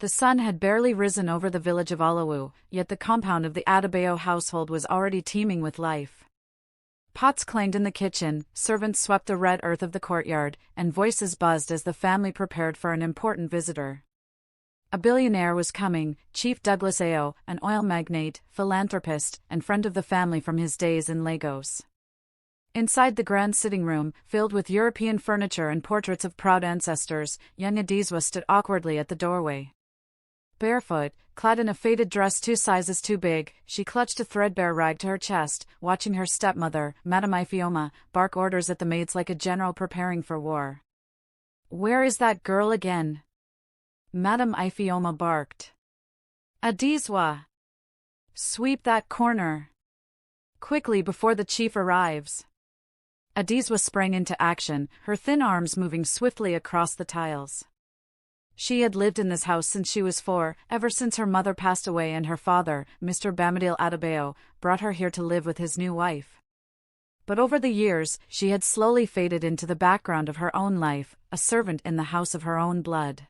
The sun had barely risen over the village of Alawu, yet the compound of the Adebayo household was already teeming with life. Pots clanged in the kitchen, servants swept the red earth of the courtyard, and voices buzzed as the family prepared for an important visitor. A billionaire was coming, Chief Douglas Ayo, an oil magnate, philanthropist, and friend of the family from his days in Lagos. Inside the grand sitting room, filled with European furniture and portraits of proud ancestors, young Adizwa stood awkwardly at the doorway. Barefoot, clad in a faded dress 2 sizes too big, she clutched a threadbare rag to her chest, watching her stepmother, Madame Ifeoma, bark orders at the maids like a general preparing for war. "Where is that girl again?" Madame Ifeoma barked. "Adizwa! Sweep that corner! Quickly before the chief arrives!" Adizwa sprang into action, her thin arms moving swiftly across the tiles. She had lived in this house since she was 4, ever since her mother passed away and her father, Mr. Bamidele Adebayo, brought her here to live with his new wife. But over the years, she had slowly faded into the background of her own life, a servant in the house of her own blood.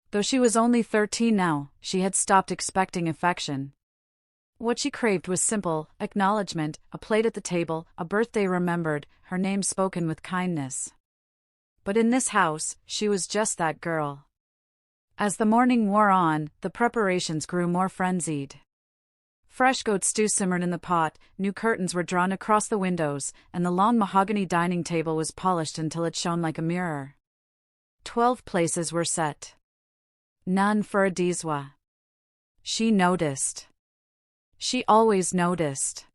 Though she was only 13 now, she had stopped expecting affection. What she craved was simple acknowledgement, a plate at the table, a birthday remembered, her name spoken with kindness. But in this house, she was just that girl. As the morning wore on, the preparations grew more frenzied. Fresh goat stew simmered in the pot, new curtains were drawn across the windows, and the long mahogany dining table was polished until it shone like a mirror. 12 places were set. None for Adizwa. She noticed. She always noticed.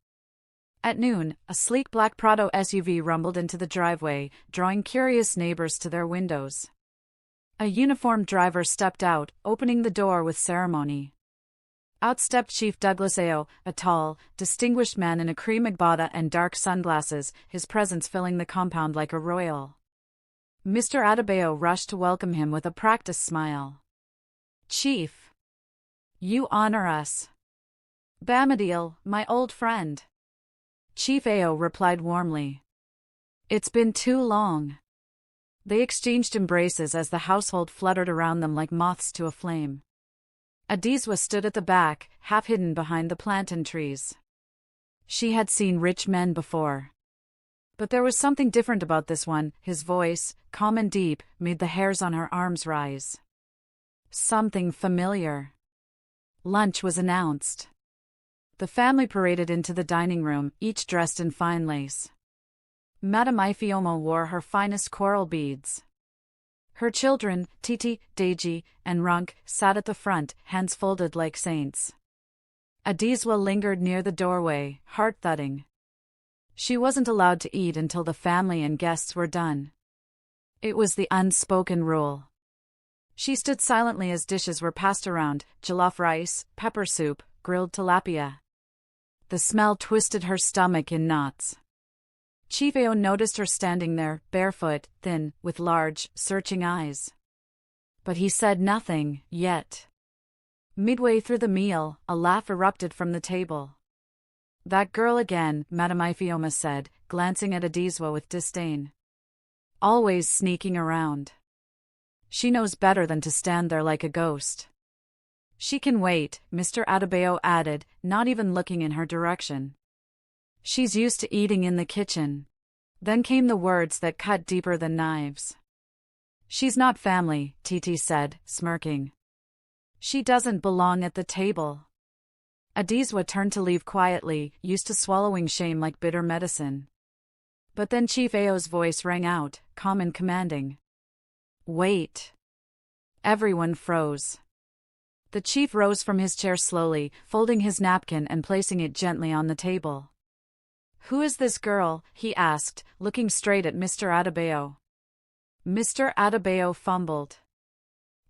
At noon, a sleek black Prado SUV rumbled into the driveway, drawing curious neighbors to their windows. A uniformed driver stepped out, opening the door with ceremony. Out stepped Chief Douglas Ayo, a tall, distinguished man in a cream agbada and dark sunglasses, his presence filling the compound like a royal. Mr. Adebayo rushed to welcome him with a practiced smile. "Chief, you honor us." "Bamidele, my old friend." Chief Ayo replied warmly. "It's been too long." They exchanged embraces as the household fluttered around them like moths to a flame. Adizwa stood at the back, half hidden behind the plantain trees. She had seen rich men before. But there was something different about this one. His voice, calm and deep, made the hairs on her arms rise. Something familiar. Lunch was announced. The family paraded into the dining room, each dressed in fine lace. Madame Ifeoma wore her finest coral beads. Her children, Titi, Deji, and Runk, sat at the front, hands folded like saints. Adizwa lingered near the doorway, heart thudding. She wasn't allowed to eat until the family and guests were done. It was the unspoken rule. She stood silently as dishes were passed around, jollof rice, pepper soup, grilled tilapia. The smell twisted her stomach in knots. Chief Ayo noticed her standing there, barefoot, thin, with large, searching eyes. But he said nothing, yet. Midway through the meal, a laugh erupted from the table. "That girl again," Madame Ifeoma said, glancing at Adizwa with disdain. "Always sneaking around. She knows better than to stand there like a ghost." "She can wait," Mr. Adebayo added, not even looking in her direction. "She's used to eating in the kitchen." Then came the words that cut deeper than knives. "She's not family," Titi said, smirking. "She doesn't belong at the table." Adizwa turned to leave quietly, used to swallowing shame like bitter medicine. But then Chief Ayo's voice rang out, calm and commanding. "Wait." Everyone froze. The chief rose from his chair slowly, folding his napkin and placing it gently on the table. "Who is this girl?" he asked, looking straight at Mr. Adebayo. Mr. Adebayo fumbled.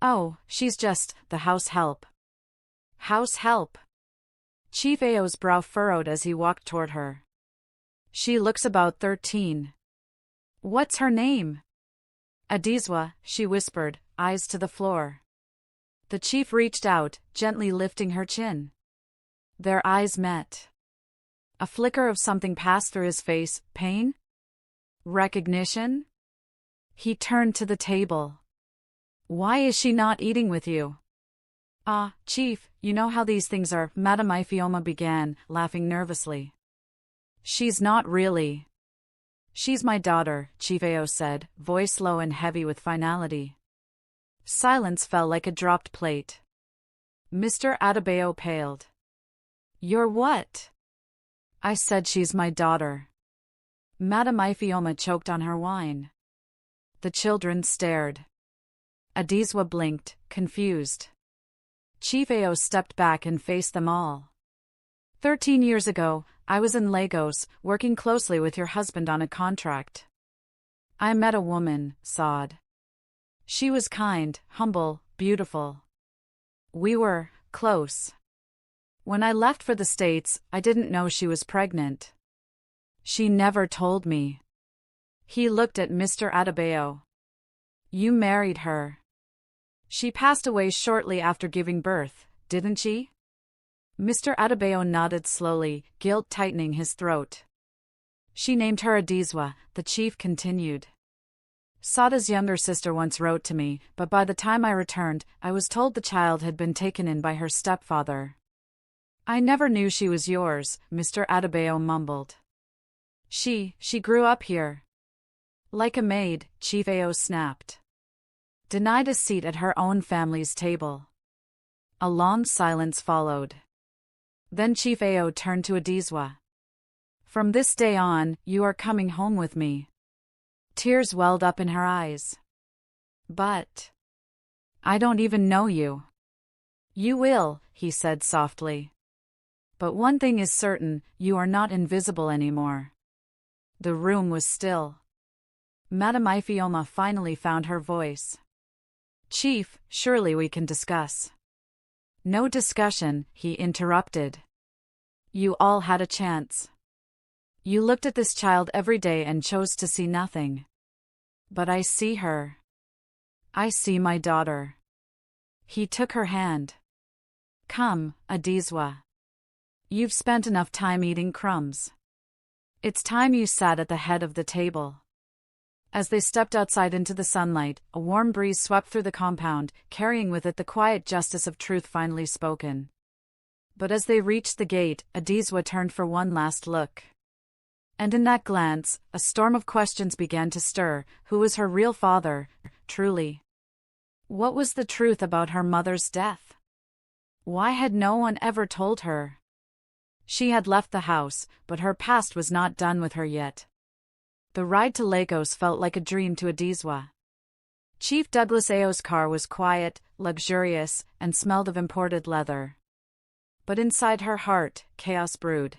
"Oh, she's just the house help." "House help?" Chief Ayo's brow furrowed as he walked toward her. "She looks about 13. What's her name?" "Adizwa," she whispered, eyes to the floor. The chief reached out, gently lifting her chin. Their eyes met. A flicker of something passed through his face. Pain? Recognition? He turned to the table. "Why is she not eating with you?" Ah, Chief, you know how these things are, Madame Ifioma began, laughing nervously. She's not really. She's my daughter, Chief Ao said, voice low and heavy with finality. Silence fell like a dropped plate. Mr. Adebayo paled. You're what? I said she's my daughter. Madame Ifioma choked on her wine. The children stared. Adizwa blinked, confused. Chief Ao stepped back and faced them all. 13 years ago, I was in Lagos, working closely with your husband on a contract. I met a woman, Saad. She was kind, humble, beautiful. We were close. When I left for the States, I didn't know she was pregnant. She never told me. He looked at Mr. Adebayo. You married her. She passed away shortly after giving birth, didn't she? Mr. Adebayo nodded slowly, guilt tightening his throat. She named her Adizwa, the chief continued. Sada's younger sister once wrote to me, but by the time I returned, I was told the child had been taken in by her stepfather. I never knew she was yours, Mr. Adebayo mumbled. She grew up here. Like a maid, Chief Ao snapped. Denied a seat at her own family's table. A long silence followed. Then Chief Ao turned to Adizwa. From this day on, you are coming home with me. Tears welled up in her eyes. But I don't even know you. You will, he said softly. But one thing is certain, you are not invisible anymore. The room was still. Madame Ifioma finally found her voice. Chief, surely we can discuss. No discussion, he interrupted. You all had a chance. You looked at this child every day and chose to see nothing. But I see her. I see my daughter. He took her hand. Come, Adizwa. You've spent enough time eating crumbs. It's time you sat at the head of the table. As they stepped outside into the sunlight, a warm breeze swept through the compound, carrying with it the quiet justice of truth finally spoken. But as they reached the gate, Adizwa turned for one last look. And in that glance, a storm of questions began to stir. Who was her real father, truly? What was the truth about her mother's death? Why had no one ever told her? She had left the house, but her past was not done with her yet. The ride to Lagos felt like a dream to Adizwa. Chief Douglas Ao's car was quiet, luxurious, and smelled of imported leather. But inside her heart, chaos brewed.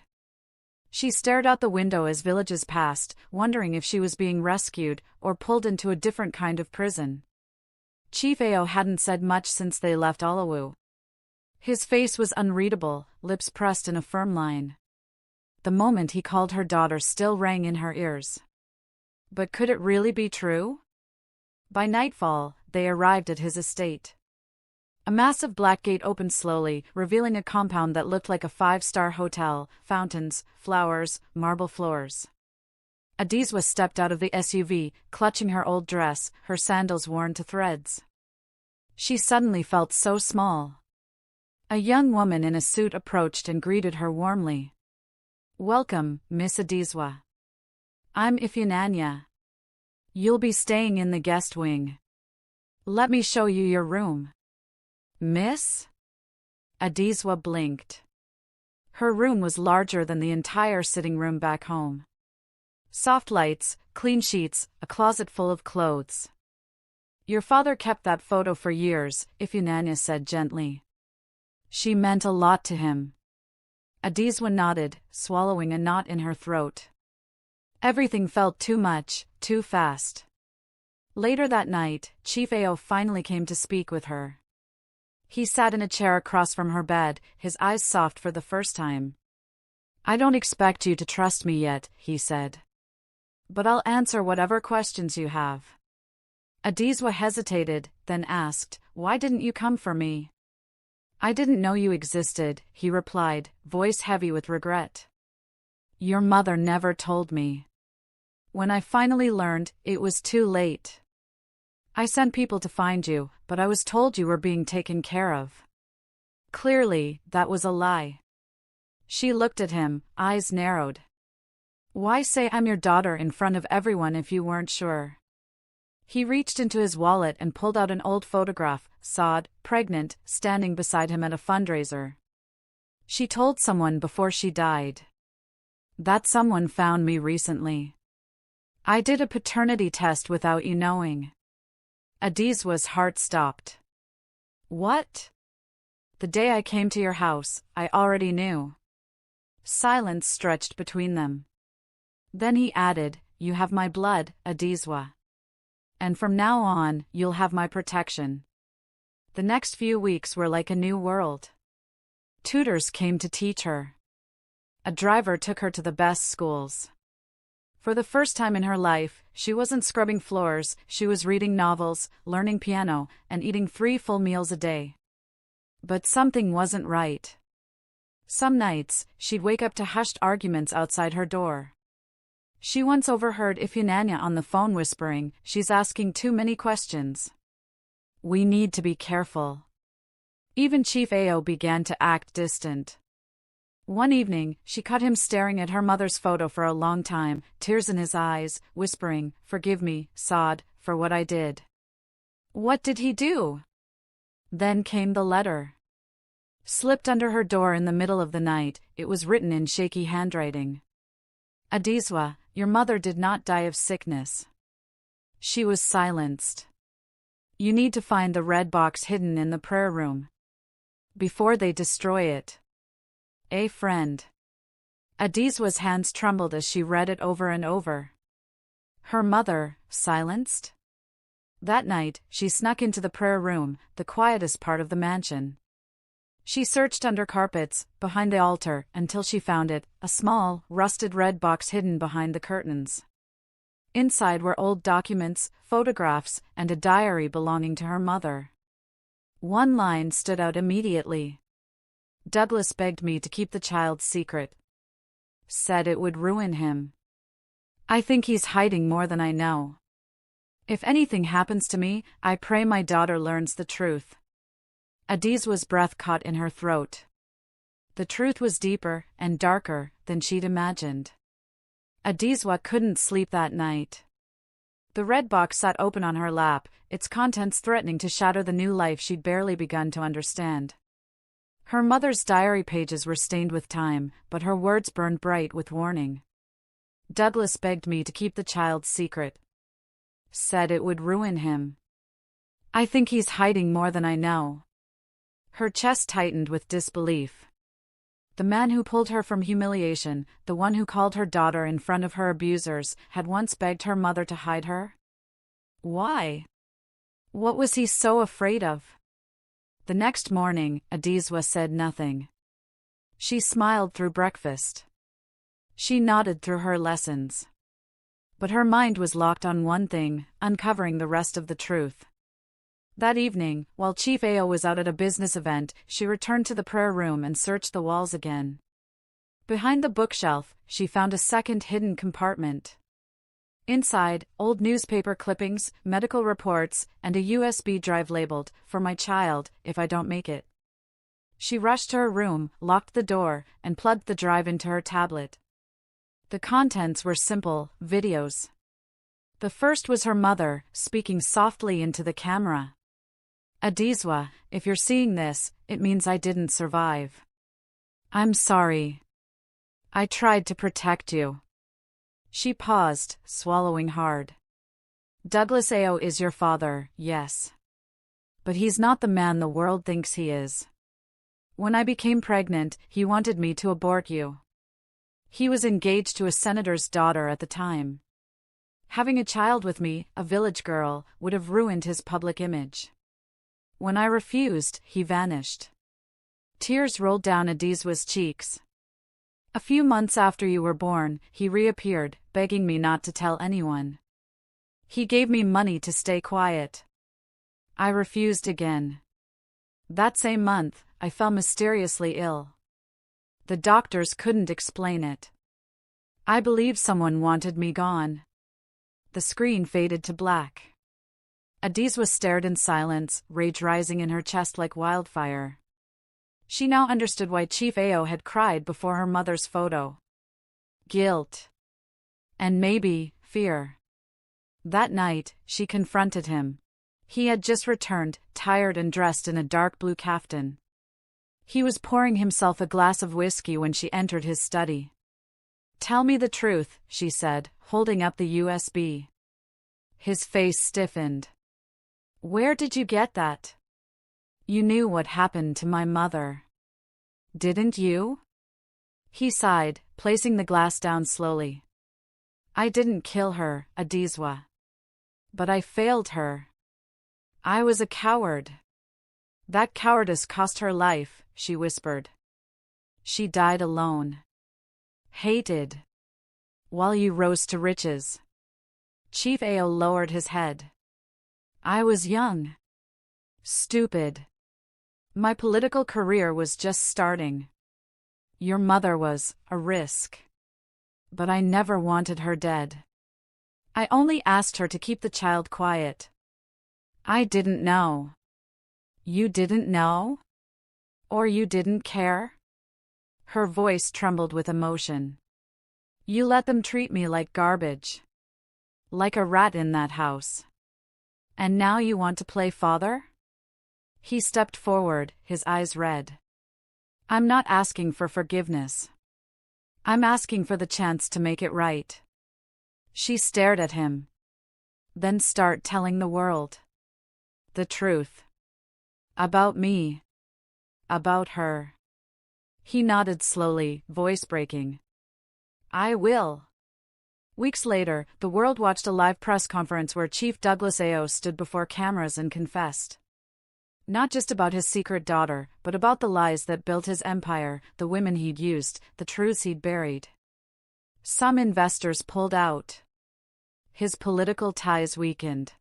She stared out the window as villages passed, wondering if she was being rescued or pulled into a different kind of prison. Chief Ao hadn't said much since they left Alawu. His face was unreadable, lips pressed in a firm line. The moment he called her daughter still rang in her ears. But could it really be true? By nightfall, they arrived at his estate. A massive black gate opened slowly, revealing a compound that looked like a five-star hotel, fountains, flowers, marble floors. Adizwa stepped out of the SUV, clutching her old dress, her sandals worn to threads. She suddenly felt so small. A young woman in a suit approached and greeted her warmly. Welcome, Miss Adizwa. I'm Ifeananya. You'll be staying in the guest wing. Let me show you your room. Miss? Adizwa blinked. Her room was larger than the entire sitting room back home. Soft lights, clean sheets, a closet full of clothes. Your father kept that photo for years, Ifeananya said gently. She meant a lot to him. Adizwa nodded, swallowing a knot in her throat. Everything felt too much, too fast. Later that night, Chief Ao finally came to speak with her. He sat in a chair across from her bed, his eyes soft for the first time. I don't expect you to trust me yet, he said. But I'll answer whatever questions you have. Adizwa hesitated, then asked, Why didn't you come for me? I didn't know you existed, he replied, voice heavy with regret. Your mother never told me. When I finally learned, it was too late. I sent people to find you, but I was told you were being taken care of. Clearly, that was a lie. She looked at him, eyes narrowed. Why say I'm your daughter in front of everyone if you weren't sure? He reached into his wallet and pulled out an old photograph, Saad, pregnant, standing beside him at a fundraiser. She told someone before she died. That someone found me recently. I did a paternity test without you knowing. Adizwa's heart stopped. What? The day I came to your house, I already knew. Silence stretched between them. Then he added, You have my blood, Adizwa. And from now on, you'll have my protection. The next few weeks were like a new world. Tutors came to teach her. A driver took her to the best schools. For the first time in her life, she wasn't scrubbing floors, she was reading novels, learning piano, and eating 3 full meals a day. But something wasn't right. Some nights, she'd wake up to hushed arguments outside her door. She once overheard Ifyunanya on the phone whispering, She's asking too many questions. We need to be careful. Even Chief Ao began to act distant. One evening, she caught him staring at her mother's photo for a long time, tears in his eyes, whispering, Forgive me, Saad, for what I did. What did he do? Then came the letter. Slipped under her door in the middle of the night, it was written in shaky handwriting. Adizwa, your mother did not die of sickness. She was silenced. You need to find the red box hidden in the prayer room. Before they destroy it. A friend. Adizwa's hands trembled as she read it over and over. Her mother, silenced? That night, she snuck into the prayer room, the quietest part of the mansion. She searched under carpets, behind the altar, until she found it, a small, rusted red box hidden behind the curtains. Inside were old documents, photographs, and a diary belonging to her mother. One line stood out immediately. Douglas begged me to keep the child's secret. Said it would ruin him. I think he's hiding more than I know. If anything happens to me, I pray my daughter learns the truth. Adizwa's breath caught in her throat. The truth was deeper and darker than she'd imagined. Adizwa couldn't sleep that night. The red box sat open on her lap, its contents threatening to shatter the new life she'd barely begun to understand. Her mother's diary pages were stained with time, but her words burned bright with warning. Douglas begged me to keep the child's secret. Said it would ruin him. I think he's hiding more than I know. Her chest tightened with disbelief. The man who pulled her from humiliation, the one who called her daughter in front of her abusers, had once begged her mother to hide her? Why? What was he so afraid of? The next morning, Adizwa said nothing. She smiled through breakfast. She nodded through her lessons. But her mind was locked on one thing, uncovering the rest of the truth. That evening, while Chief Ao was out at a business event, she returned to the prayer room and searched the walls again. Behind the bookshelf, she found a second hidden compartment. Inside, old newspaper clippings, medical reports, and a USB drive labeled, For my child, if I don't make it. She rushed to her room, locked the door, and plugged the drive into her tablet. The contents were simple, videos. The first was her mother, speaking softly into the camera. Adizwa, if you're seeing this, it means I didn't survive. I'm sorry. I tried to protect you. She paused, swallowing hard. Douglas Ao is your father, yes. But he's not the man the world thinks he is. When I became pregnant, he wanted me to abort you. He was engaged to a senator's daughter at the time. Having a child with me, a village girl, would have ruined his public image. When I refused, he vanished. Tears rolled down Adizwa's cheeks. A few months after you were born, he reappeared, begging me not to tell anyone. He gave me money to stay quiet. I refused again. That same month, I fell mysteriously ill. The doctors couldn't explain it. I believed someone wanted me gone. The screen faded to black. Adizwa stared in silence, rage rising in her chest like wildfire. She now understood why Chief Ao had cried before her mother's photo. Guilt. And maybe fear. That night, she confronted him. He had just returned, tired and dressed in a dark blue kaftan. He was pouring himself a glass of whiskey when she entered his study. "Tell me the truth," she said, holding up the USB. His face stiffened. "Where did you get that? You knew what happened to my mother. Didn't you?" He sighed, placing the glass down slowly. "I didn't kill her, Adizwa. But I failed her. I was a coward. That cowardice cost her life," she whispered. "She died alone. Hated. While you rose to riches." Chief Ao lowered his head. "I was young. Stupid. My political career was just starting. Your mother was a risk. But I never wanted her dead. I only asked her to keep the child quiet. I didn't know." "You didn't know? Or you didn't care?" Her voice trembled with emotion. "You let them treat me like garbage. Like a rat in that house. And now you want to play father?" He stepped forward, his eyes red. "I'm not asking for forgiveness. I'm asking for the chance to make it right." She stared at him. "Then start telling the world. The truth. About me. About her." He nodded slowly, voice breaking. "I will." Weeks later, the world watched a live press conference where Chief Douglas Ao stood before cameras and confessed. Not just about his secret daughter, but about the lies that built his empire, the women he'd used, the truths he'd buried. Some investors pulled out. His political ties weakened.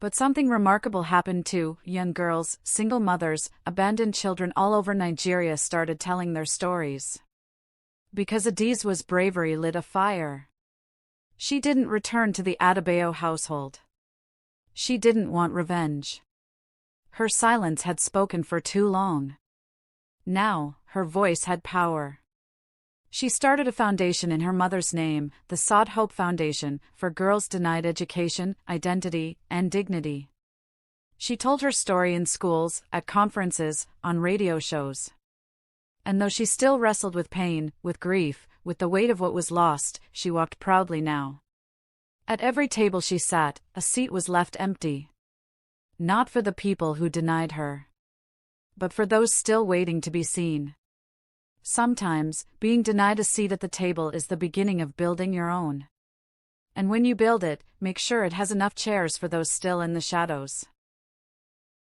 But something remarkable happened too. Young girls, single mothers, abandoned children all over Nigeria started telling their stories. Because Adizwa's bravery lit a fire. She didn't return to the Adebayo household. She didn't want revenge. Her silence had spoken for too long. Now, her voice had power. She started a foundation in her mother's name, the Sought Hope Foundation, for girls denied education, identity, and dignity. She told her story in schools, at conferences, on radio shows. And though she still wrestled with pain, with grief, with the weight of what was lost, she walked proudly now. At every table she sat, a seat was left empty. Not for the people who denied her, but for those still waiting to be seen. Sometimes, being denied a seat at the table is the beginning of building your own. And when you build it, make sure it has enough chairs for those still in the shadows.